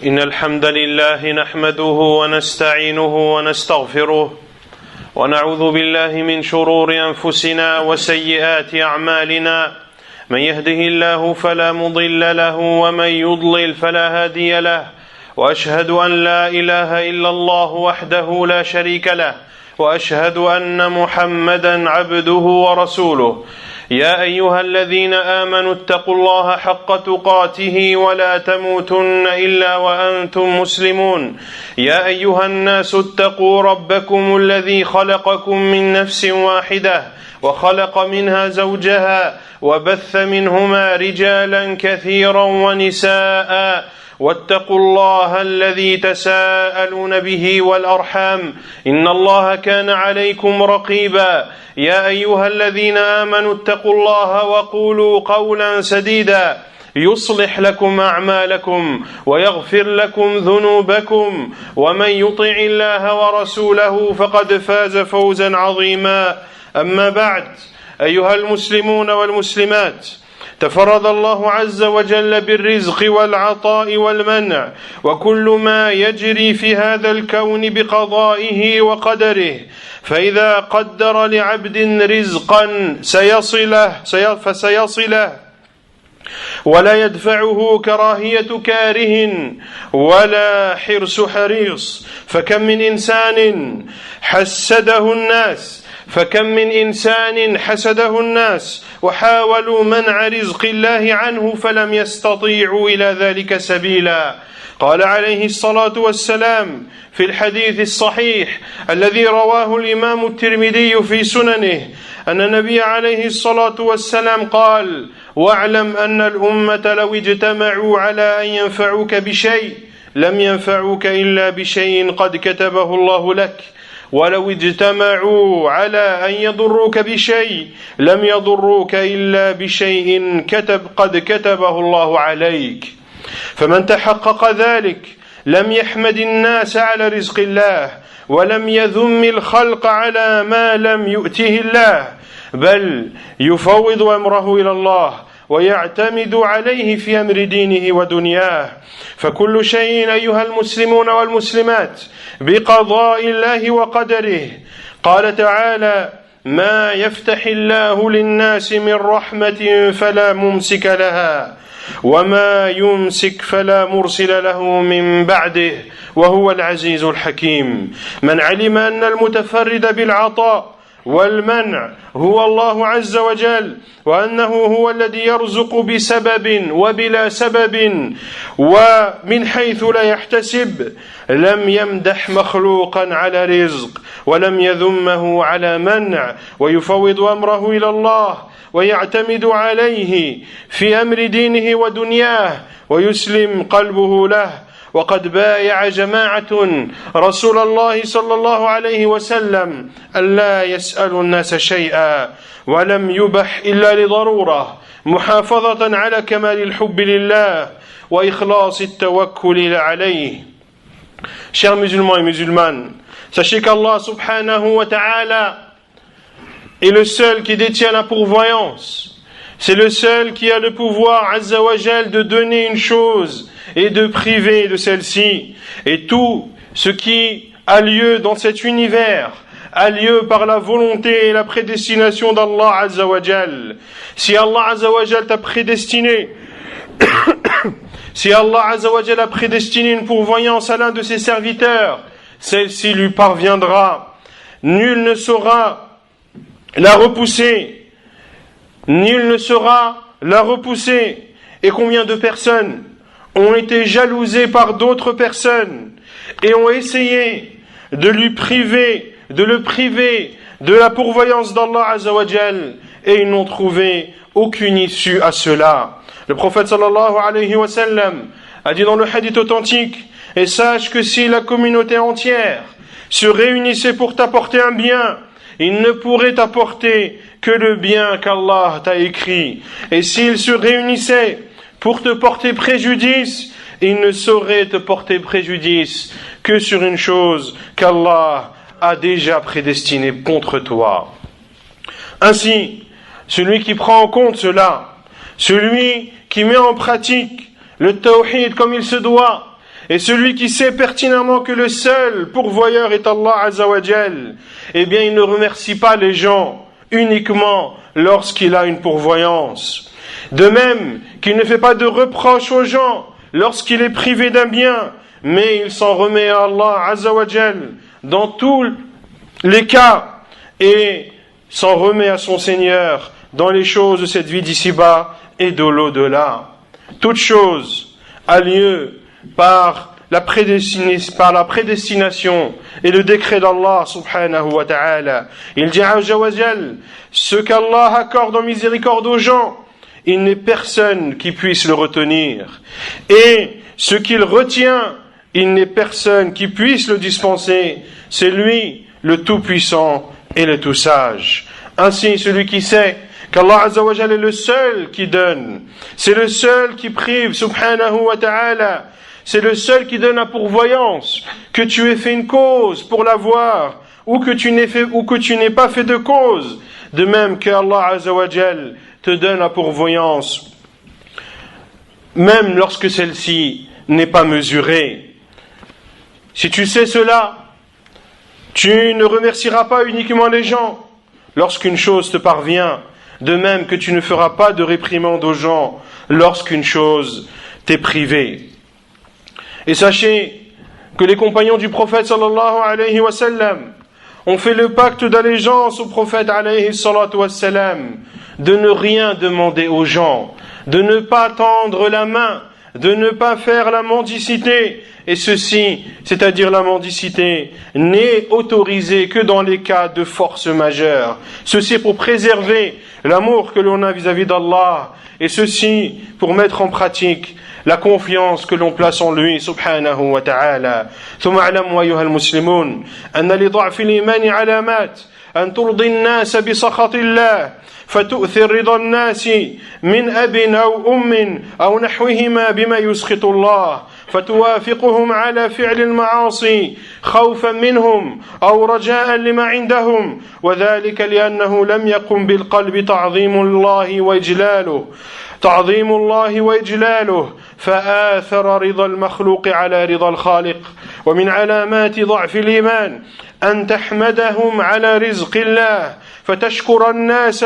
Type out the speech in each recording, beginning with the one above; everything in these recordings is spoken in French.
إن الحمد لله نحمده ونستعينه ونستغفره ونعوذ بالله من شرور أنفسنا وسيئات أعمالنا من يهده الله فلا مضل له ومن يضلل فلا هادي له وأشهد أن لا إله إلا الله وحده لا شريك له وأشهد أن محمدا عبده ورسوله يا أيها الذين آمنوا اتقوا الله حق تقاته ولا تموتن إلا وأنتم مسلمون يا أيها الناس اتقوا ربكم الذي خلقكم من نفس واحدة وخلق منها زوجها وبث منهما رجالا كثيرا ونساء واتقوا الله الذي تساءلون به والأرحام إن الله كان عليكم رقيبا يا أيها الذين آمنوا اتقوا الله وقولوا قولا سديدا يصلح لكم أعمالكم ويغفر لكم ذنوبكم ومن يطع الله ورسوله فقد فاز فوزا عظيما أما بعد أيها المسلمون والمسلمات تفرد الله عز وجل بالرزق والعطاء والمنع وكل ما يجري في هذا الكون بقضائه وقدره فإذا قدر لعبد رزقا فسيصله ولا يدفعه كراهية كاره ولا حرص حريص فكم من إنسان حسده الناس وحاولوا منع رزق الله عنه فلم يستطيعوا إلى ذلك سبيلا قال عليه الصلاة والسلام في الحديث الصحيح الذي رواه الإمام الترمذي في سننه أن النبي عليه الصلاة والسلام قال واعلم أن الأمة لو اجتمعوا على أن ينفعوك بشيء لم ينفعوك إلا بشيء قد كتبه الله لك ولو اجتمعوا على أن يضروك بشيء لم يضروك إلا بشيء قد كتبه الله عليك فمن تحقق ذلك لم يحمد الناس على رزق الله ولم يذم الخلق على ما لم يؤته الله بل يفوض أمره إلى الله ويعتمد عليه في أمر دينه ودنياه فكل شيء أيها المسلمون والمسلمات بقضاء الله وقدره قال تعالى ما يفتح الله للناس من رحمة فلا ممسك لها وما يمسك فلا مرسل له من بعده وهو العزيز الحكيم من علم أن المتفرد بالعطاء والمنع هو الله عز وجل وأنه هو الذي يرزق بسبب وبلا سبب ومن حيث لا يحتسب لم يمدح مخلوقا على رزق ولم يذمه على منع ويفوض أمره إلى الله ويعتمد عليه في أمر دينه ودنياه ويسلم قلبه له وقد بايع جماعة رسول الله صلى الله عليه وسلم ألا يسألوا الناس شيئا ولم يبح إلا لضرورة محافظة على كمال الحب لله وإخلاص التوكل عليه. Chers musulmans et musulmanes, sachez qu'Allah subhanahu wa ta'ala est le seul qui détient la pourvoyance. C'est le seul qui a le pouvoir azza wa jal de donner une chose et de priver de celle-ci. Et tout ce qui a lieu dans cet univers a lieu par la volonté et la prédestination d'Allah azza wa jal. Si Allah azza wa jal t'a prédestiné si Allah azza wa jal a prédestiné une pourvoyance à l'un de ses serviteurs, celle-ci lui parviendra. Nul ne saura la repousser. Nul ne saura la repousser. Et combien de personnes ont été jalousées par d'autres personnes et ont essayé de le priver de la pourvoyance d'Allah Azza wa Jal et ils n'ont trouvé aucune issue à cela. Le prophète sallallahu alayhi wa sallam a dit dans le hadith authentique et sache que si la communauté entière se réunissait pour t'apporter un bien, il ne pourrait t'apporter que le bien qu'Allah t'a écrit. Et s'ils se réunissaient pour te porter préjudice, ils ne sauraient te porter préjudice que sur une chose qu'Allah a déjà prédestinée contre toi. Ainsi, celui qui prend en compte cela, celui qui met en pratique le tawhid comme il se doit, Et celui qui sait pertinemment que le seul pourvoyeur est Allah Azza wa Jal, eh bien il ne remercie pas les gens uniquement lorsqu'il a une pourvoyance. De même qu'il ne fait pas de reproches aux gens lorsqu'il est privé d'un bien, mais il s'en remet à Allah Azza wa Jal dans tous les cas et s'en remet à son Seigneur dans les choses de cette vie d'ici-bas et de l'au-delà. Toute chose a lieu par la prédestination et le décret d'Allah subhanahu wa ta'ala. Il dit Azza wa Jal, ce qu'Allah accorde en miséricorde aux gens, il n'est personne qui puisse le retenir. Et ce qu'il retient, il n'est personne qui puisse le dispenser. C'est lui, le Tout-Puissant et le Tout-Sage. Ainsi, celui qui sait qu'Allah Azza wa Jal est le seul qui donne, c'est le seul qui prive, subhanahu wa ta'ala, c'est le seul qui donne la pourvoyance, que tu aies fait une cause pour l'avoir, ou que tu n'aies pas fait de cause, de même que Allah Azza wa Jal te donne la pourvoyance, même lorsque celle-ci n'est pas mesurée. Si tu sais cela, tu ne remercieras pas uniquement les gens lorsqu'une chose te parvient, de même que tu ne feras pas de réprimande aux gens lorsqu'une chose t'est privée. Et sachez que les compagnons du prophète sallallahu alayhi wa sallam ont fait le pacte d'allégeance au prophète alayhi salatu wa sallam, de ne rien demander aux gens, de ne pas tendre la main, de ne pas faire la mendicité. Et ceci, c'est-à-dire la mendicité, n'est autorisé que dans les cas de force majeure. Ceci pour préserver l'amour que l'on a vis-à-vis d'Allah, et ceci pour mettre en pratique la confiance que l'on place en lui, subhanahu wa ta'ala. ثم اعلموا أيها المسلمون أن لضعف الإيمان علامات أن ترضي الناس بسخط الله فتؤثر رضا الناس من أب أو أم أو نحوهما بما يسخط الله فتوافقهم على فعل المعاصي خوفا منهم أو رجاء لما عندهم وذلك لأنه لم يقم بالقلب تعظيم الله وإجلاله فآثر رضا المخلوق على رضا الخالق. ومن علامات ضعف الإيمان أن تحمدهم على رزق الله فتشكر الناس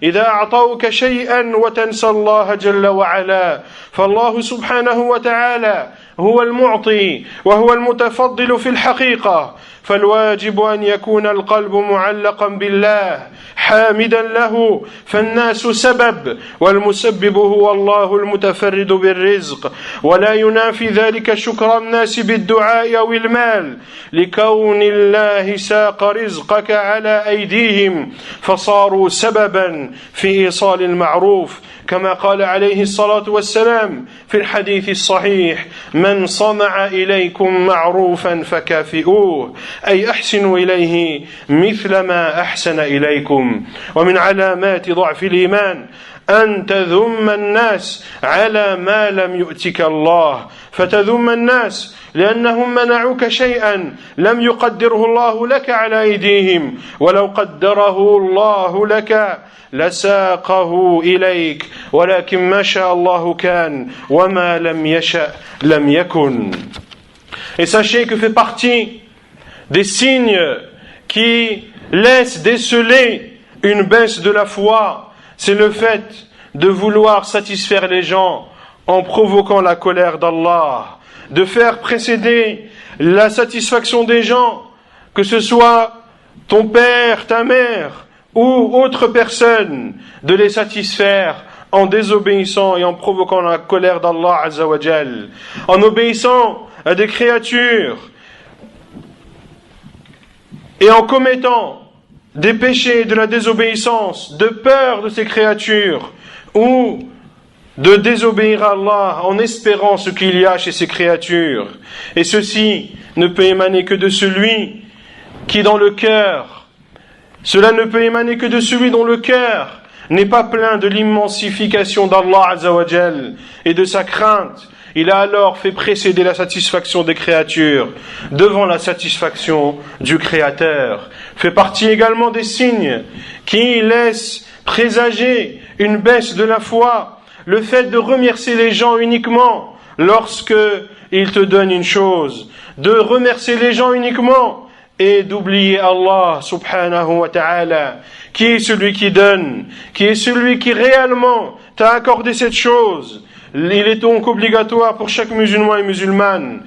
إذا أعطوك شيئا وتنسى الله جل وعلا. فالله سبحانه وتعالى هو المعطي وهو المتفضل في الحقيقة، فالواجب أن يكون القلب معلقا بالله حامدا له، فالناس سبب والمسبب هو الله المتفرد بالرزق، ولا ينافي ذلك شكر الناس بالدعاء أو المال لكون الله ساق رزقك على أيديهم فصاروا سببا في إيصال المعروف، كما قال عليه الصلاة والسلام في الحديث الصحيح: من صنع إليكم معروفا فكافئوه، أي أحسنوا إليه مثل ما أحسن إليكم. ومن علامات ضعف الإيمان أن تذم الناس على ما لم يؤتك الله، فتذم الناس لأنهم منعوك شيئا لم يقدره الله لك على أيديهم، ولو قدره الله لك لساقه إليك، ولكن ما شاء الله كان وما لم يشأ لم يكن. Et sachez que fait partie des signes qui laissent déceler une baisse de la foi, c'est le fait de vouloir satisfaire les gens en provoquant la colère d'Allah, de faire précéder la satisfaction des gens, que ce soit ton père, ta mère ou autre personne, de les satisfaire en désobéissant et en provoquant la colère d'Allah Azza wa Jal, en obéissant à des créatures et en commettant des péchés de la désobéissance, de peur de ces créatures, ou de désobéir à Allah en espérant ce qu'il y a chez ces créatures. Et ceci ne peut émaner que de celui qui dans le cœur, cela ne peut émaner que de celui dont le cœur n'est pas plein de l'immensification d'Allah Azza wa Jal et de sa crainte. Il a alors fait précéder la satisfaction des créatures devant la satisfaction du Créateur. Fait partie également des signes qui laissent présager une baisse de la foi, le fait de remercier les gens uniquement lorsque il te donne une chose, de remercier les gens uniquement et d'oublier Allah subhanahu wa ta'ala, qui est celui qui donne, qui est celui qui réellement t'a accordé cette chose. Il est donc obligatoire pour chaque musulman et musulmane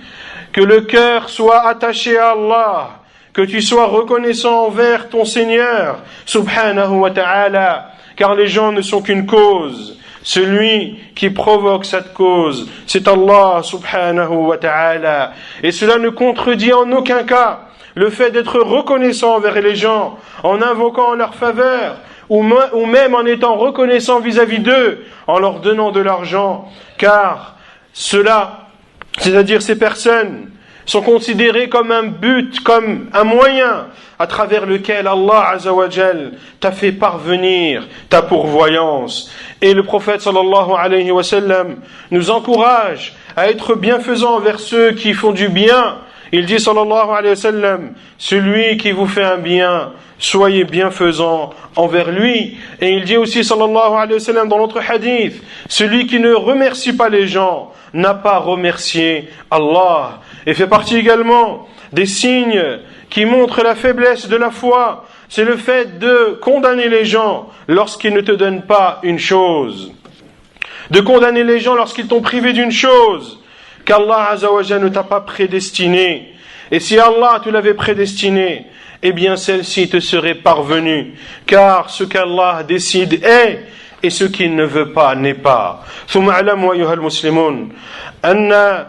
que le cœur soit attaché à Allah, que tu sois reconnaissant envers ton Seigneur subhanahu wa ta'ala, car les gens ne sont qu'une cause. Celui qui provoque cette cause, c'est Allah subhanahu wa ta'ala. Et cela ne contredit en aucun cas le fait d'être reconnaissant envers les gens, en invoquant en leur faveur, ou même en étant reconnaissant vis-à-vis d'eux, en leur donnant de l'argent, car cela, c'est-à-dire ces personnes, sont considérées comme un but, comme un moyen à travers lequel Allah Azza wa Jal t'a fait parvenir ta pourvoyance. Et le prophète sallallahu alayhi wa sallam nous encourage à être bienfaisants envers ceux qui font du bien. Il dit sallallahu alayhi wa sallam, celui qui vous fait un bien, soyez bienfaisants envers lui. Et il dit aussi sallallahu alayhi wa sallam dans l'autre hadith, celui qui ne remercie pas les gens n'a pas remercié Allah. Et fait partie également des signes qui montrent la faiblesse de la foi, c'est le fait de condamner les gens lorsqu'ils ne te donnent pas une chose, de condamner les gens lorsqu'ils t'ont privé d'une chose qu'Allah Azza wa Jalla ne t'a pas prédestiné. Et si Allah te l'avait prédestiné, eh bien celle-ci te serait parvenue, car ce qu'Allah décide est, et ce qu'il ne veut pas n'est pas. ثم اعلموا أيها المسلمون أن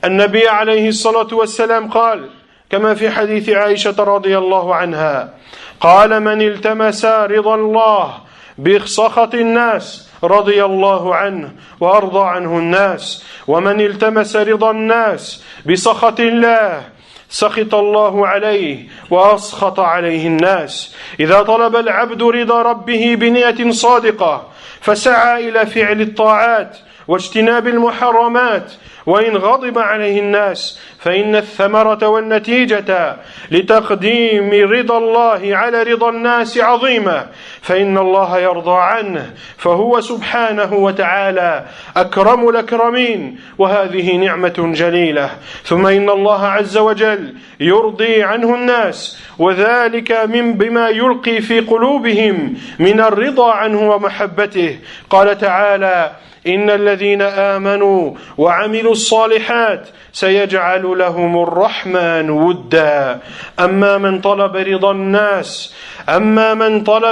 النبي عليه الصلاة والسلام قال كما في حديث عائشة رضي الله عنها قال من التمس رضا الله بسخط الناس رضي الله عنه وأرضى عنه الناس ومن التمس رضا الناس بسخط الله سخط الله عليه وأسخط عليه الناس. إذا طلب العبد رضا ربه بنية صادقة فسعى إلى فعل الطاعات واجتناب المحرمات وإن غضب عليه الناس فإن الثمرة والنتيجة لتقديم رضا الله على رضا الناس عظيمة فإن الله يرضى عنه فهو سبحانه وتعالى أكرم الأكرمين وهذه نعمة جليلة. ثم إن الله عز وجل يرضي عنه الناس وذلك بما يلقي في قلوبهم من الرضا عنه ومحبته. قال تعالى إن الذين آمنوا وعملوا الصالحات سيجعل لهم الرحمن ودا. أما من طلب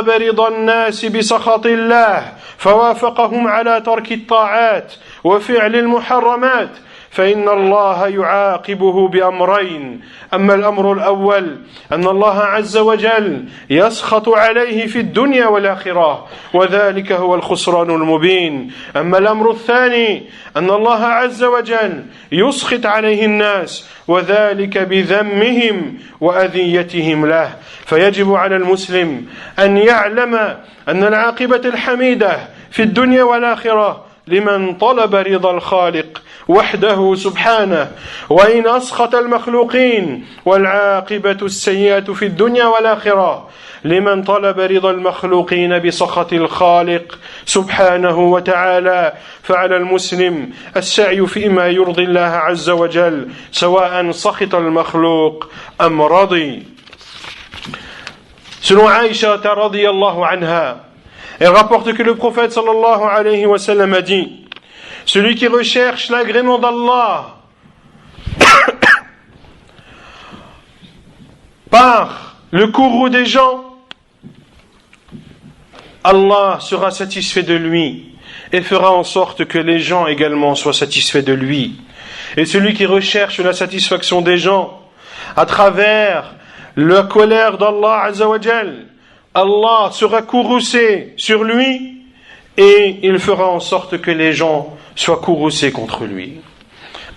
رضا الناس بسخط الله فوافقهم على ترك الطاعات وفعل المحرمات فإن الله يعاقبه بأمرين. أما الأمر الأول أن الله عز وجل يسخط عليه في الدنيا والآخرة وذلك هو الخسران المبين. أما الأمر الثاني أن الله عز وجل يسخط عليه الناس وذلك بذمهم وأذيتهم له. فيجب على المسلم أن يعلم أن العاقبة الحميدة في الدنيا والآخرة لمن طلب رضا الخالق وحده سبحانه وإن أسخط المخلوقين والعاقبة السيئة في الدنيا والآخرة لمن طلب رضا المخلوقين بسخط الخالق سبحانه وتعالى. فعلى المسلم السعي فيما يرضي الله عز وجل سواء سخط المخلوق أم رضي. Selon Aïcha radiyallahu anha, elle rapporte que le prophète sallallahu alayhi wa sallam a dit: celui qui recherche l'agrément d'Allah par le courroux des gens, Allah sera satisfait de lui et fera en sorte que les gens également soient satisfaits de lui. Et celui qui recherche la satisfaction des gens à travers la colère d'Allah Azza wa Jal, Allah sera courroucé sur lui et il fera en sorte que les gens soient courroucés contre lui.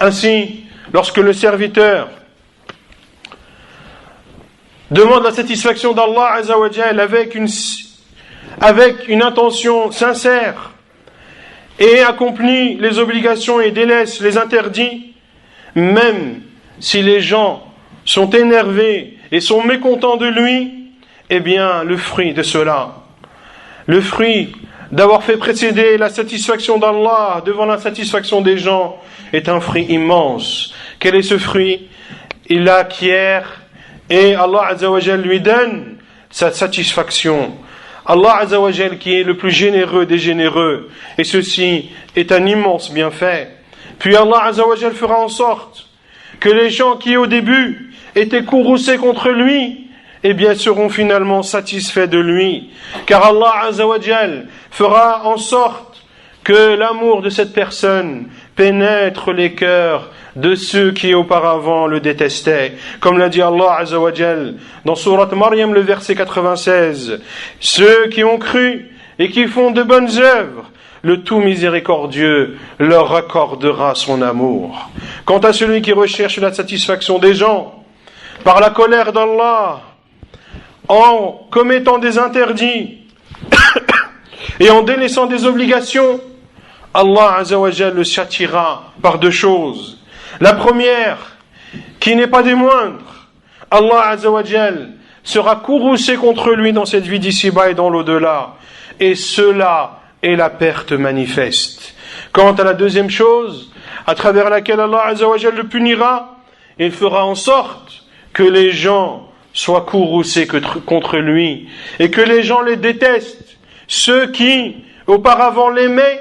Ainsi, lorsque le serviteur demande la satisfaction d'Allah Azza wa Jal avec une intention sincère et accomplit les obligations et délaisse les interdits, même si les gens sont énervés et sont mécontents de lui, eh bien le fruit de cela, le fruit d'avoir fait précéder la satisfaction d'Allah devant la satisfaction des gens est un fruit immense. Quel est ce fruit? Il l'acquiert et Allah Azza wa Jal lui donne sa satisfaction. Allah Azza wa Jal qui est le plus généreux des généreux, et ceci est un immense bienfait. Puis Allah Azza wa Jal fera en sorte que les gens qui au début étaient courroucés contre lui, eh bien seront finalement satisfaits de lui. Car Allah Azza wa Jal fera en sorte que l'amour de cette personne pénètre les cœurs de ceux qui auparavant le détestaient. Comme l'a dit Allah Azza wa Jal dans Sourate Maryam, le verset 96. Ceux qui ont cru et qui font de bonnes œuvres, le tout miséricordieux leur accordera son amour. Quant à celui qui recherche la satisfaction des gens par la colère d'Allah, en commettant des interdits et en délaissant des obligations, Allah Azza wa Jal le châtiera par deux choses. La première, qui n'est pas des moindres, Allah Azza wa Jal sera courroucé contre lui dans cette vie d'ici-bas et dans l'au-delà, et cela est la perte manifeste. Quant à la deuxième chose, à travers laquelle Allah Azza wa Jal le punira, il fera en sorte que les gens soient courroucés contre lui, et que les gens les détestent. Ceux qui auparavant l'aimaient,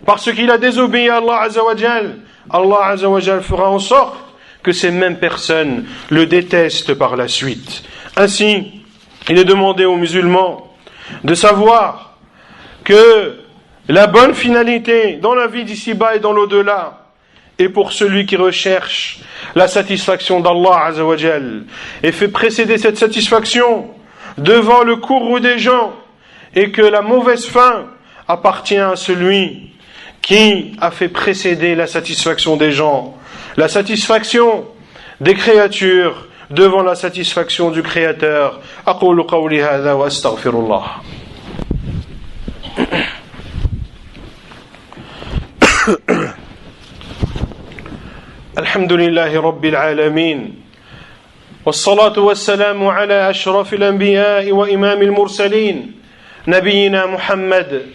parce qu'il a désobéi à Allah Azza wa Jal, Allah Azza wa Jal fera en sorte que ces mêmes personnes le détestent par la suite. Ainsi, il est demandé aux musulmans de savoir que la bonne finalité dans la vie d'ici-bas et dans l'au-delà est pour celui qui recherche la satisfaction d'Allah Azza wa Jal et fait précéder cette satisfaction devant le courroux des gens, et que la mauvaise fin appartient à celui qui a fait précéder la satisfaction des gens, la satisfaction des créatures devant la satisfaction du Créateur. Aqulu qawli hadha wa astaghfirullah. الحمد لله رب العالمين والصلاة والسلام على أشرف الأنبياء وإمام المرسلين نبينا محمد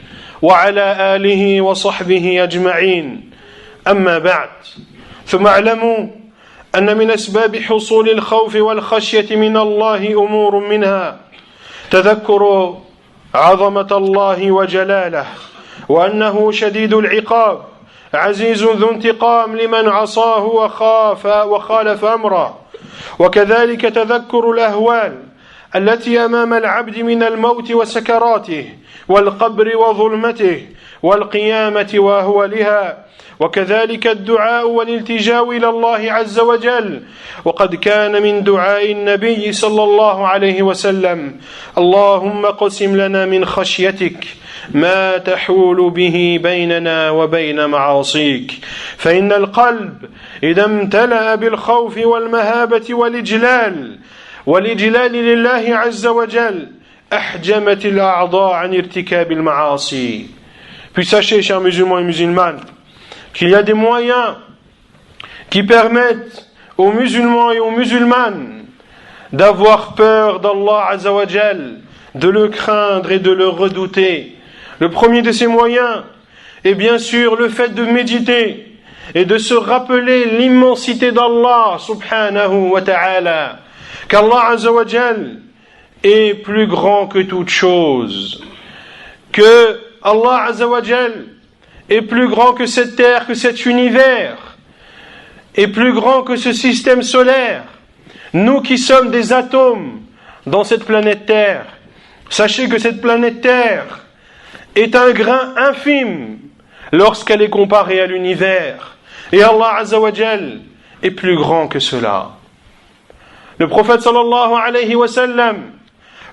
وعلى آله وصحبه أجمعين. أما بعد، ثم اعلموا أن من أسباب حصول الخوف والخشية من الله أمور منها تذكر عظمة الله وجلاله، وأنه شديد العقاب عزيز ذو انتقام لمن عصاه وخالف أمره، وكذلك تذكر الأهوال التي أمام العبد من الموت وسكراته والقبر وظلمته والقيامة وأهوالها، وكذلك الدعاء والالتجاء إلى الله عز وجل. وقد كان من دعاء النبي صلى الله عليه وسلم: اللهم اقسم لنا من خشيتك ما تحول به بيننا وبين معاصيك، فإن القلب إذا امتلأ بالخوف والمهابة والإجلال لله عز وجل أحجمت الأعضاء عن ارتكاب المعاصي. Puis sachez, chers musulmans et musulmanes, qu'il y a des moyens qui permettent aux musulmans et aux musulmanes d'avoir peur d'Allah Azza wa Jal, de le craindre et de le redouter. Le premier de ces moyens est bien sûr le fait de méditer et de se rappeler l'immensité d'Allah subhanahu wa ta'ala, qu'Allah Azza wa Jal est plus grand que toute chose, que Allah Azza wa Jal est plus grand que cette terre, que cet univers, est plus grand que ce système solaire. Nous qui sommes des atomes dans cette planète Terre, sachez que cette planète Terre est un grain infime lorsqu'elle est comparée à l'univers. Et Allah Azza wa Jal est plus grand que cela. Le prophète sallallahu alayhi wa sallam,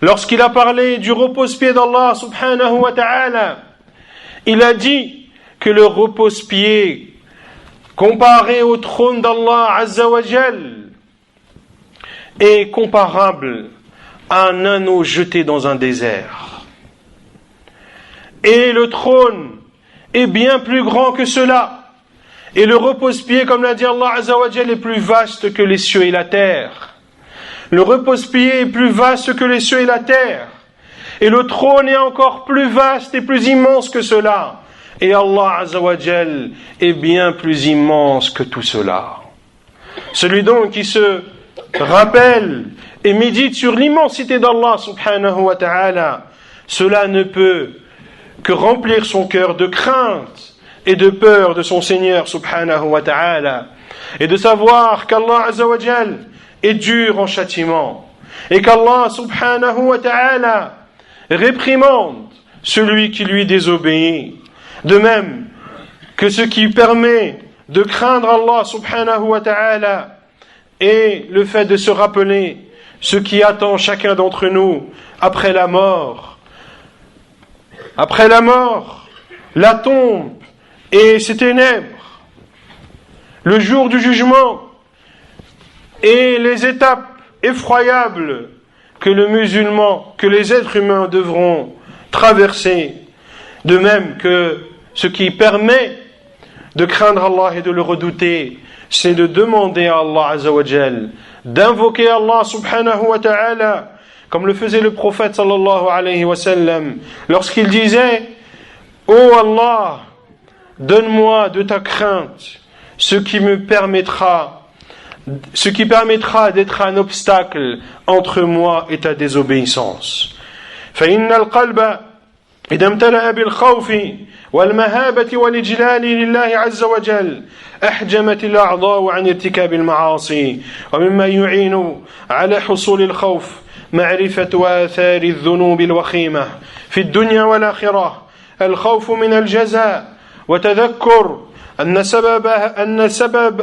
lorsqu'il a parlé du repose-pied d'Allah subhanahu wa ta'ala, il a dit que le repose-pied comparé au trône d'Allah Azza wa Jal est comparable à un anneau jeté dans un désert. Et le trône est bien plus grand que cela. Et le repose-pied, comme l'a dit Allah Azza wa Jal, est plus vaste que les cieux et la terre. Le repose-pied est plus vaste que les cieux et la terre. Et le trône est encore plus vaste et plus immense que cela. Et Allah Azza wa Jal est bien plus immense que tout cela. Celui donc qui se rappelle et médite sur l'immensité d'Allah subhanahu wa ta'ala, cela ne peut que remplir son cœur de crainte et de peur de son Seigneur subhanahu wa ta'ala, et de savoir qu'Allah Azza wa Jal est dur en châtiment, et qu'Allah subhanahu wa ta'ala réprimande celui qui lui désobéit. De même que ce qui permet de craindre Allah subhanahu wa ta'ala est le fait de se rappeler ce qui attend chacun d'entre nous après la mort. Après la mort, la tombe et ses ténèbres, le jour du jugement et les étapes effroyables que le musulman, que les êtres humains devront traverser, de même que ce qui permet de craindre Allah et de le redouter, c'est de demander à Allah Azza wa Jal, d'invoquer Allah subhanahu wa ta'ala, comme le faisait le prophète sallallahu alayhi wa sallam, lorsqu'il disait: ô Allah, donne-moi de ta crainte ce qui permettra d'être un obstacle entre moi et ta désobéissance. فإن القلب إذا امتلأ بالخوف والمهابة والإجلال لله عز وجل أحجمت الأعضاء عن ارتكاب المعاصي. ومما يعين على حصول الخوف معرفة آثار الذنوب الوخيمة في الدنيا والآخرة، الخوف من الجزاء، وتذكر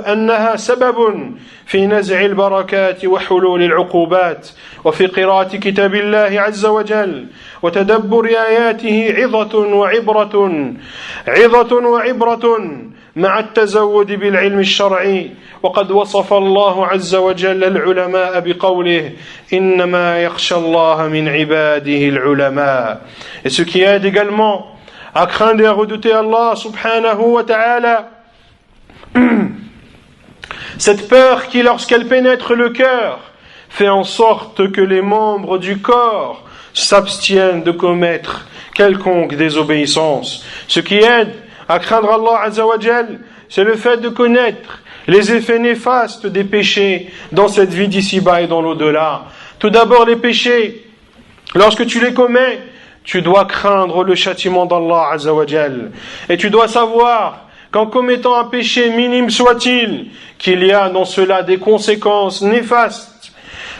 أنها سبب في نزع البركات وحلول العقوبات، وفي قراءة كتاب الله عز وجل وتدبر آياته عظة وعبرة مع التزود بالعلم الشرعي. وقد وصف الله عز وجل العلماء بقوله: إنما يخشى الله من عباده العلماء. Et ce qui aide également à craindre et à redouter Allah subhanahu wa ta'ala, cette peur qui, lorsqu'elle pénètre le cœur, fait en sorte que les membres du corps s'abstiennent de commettre quelconque désobéissance. Ce qui aide à craindre Allah Azza wa Jal, c'est le fait de connaître les effets néfastes des péchés dans cette vie d'ici-bas et dans l'au-delà. Tout d'abord, les péchés, lorsque tu les commets, tu dois craindre le châtiment d'Allah Azza wa Jal. Et tu dois savoir qu'en commettant un péché minime soit-il, qu'il y a dans cela des conséquences néfastes.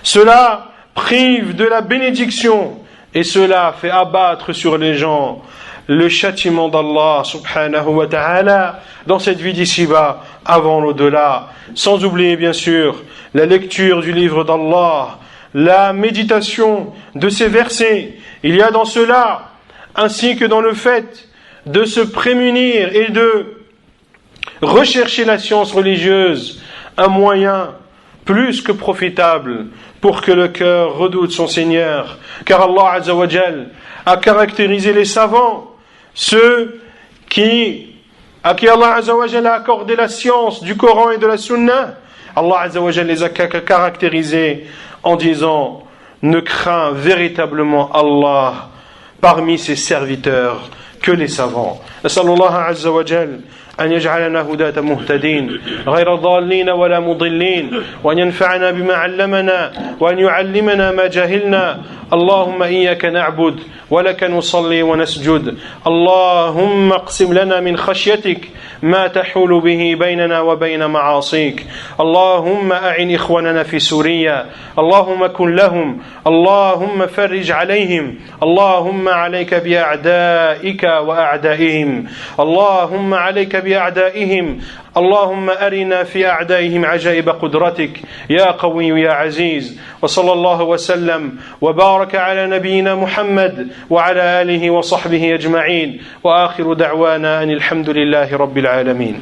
Cela prive de la bénédiction et cela fait abattre sur les gens le châtiment d'Allah subhanahu wa ta'ala dans cette vie d'ici-bas avant l'au-delà. Sans oublier bien sûr la lecture du livre d'Allah, la méditation de ces versets. Il y a dans cela, ainsi que dans le fait de se prémunir et de rechercher la science religieuse, un moyen plus que profitable pour que le cœur redoute son Seigneur. Car Allah Azza wa Jal a caractérisé les savants, ceux à qui Allah Azza wa Jal a accordé la science du Coran et de la Sunna. Allah Azza wa Jal les a caractérisés en disant: ne crains véritablement Allah parmi ses serviteurs que les savants. Nas'alullah Azza wa Jal أن يجعلنا هداة مهتدين غير ضالين ولا مضلين، وأن ينفعنا بما علمنا، وأن يعلمنا ما جهلنا. اللهم إياك نعبد ولك نصلي ونسجد. اللهم اقسم لنا من خشيتك ما تحول به بيننا وبين معاصيك. اللهم أعن إخواننا في سوريا، اللهم كن لهم، اللهم فرج عليهم، اللهم عليك بأعدائك وأعدائهم، اللهم عليك بأعدائهم، اللهم أرنا في أعدائهم عجائب قدرتك يا قوي يا عزيز. وصلى الله وسلم وبارك على نبينا محمد وعلى آله وصحبه أجمعين، وآخر دعوانا أن الحمد لله رب العالمين.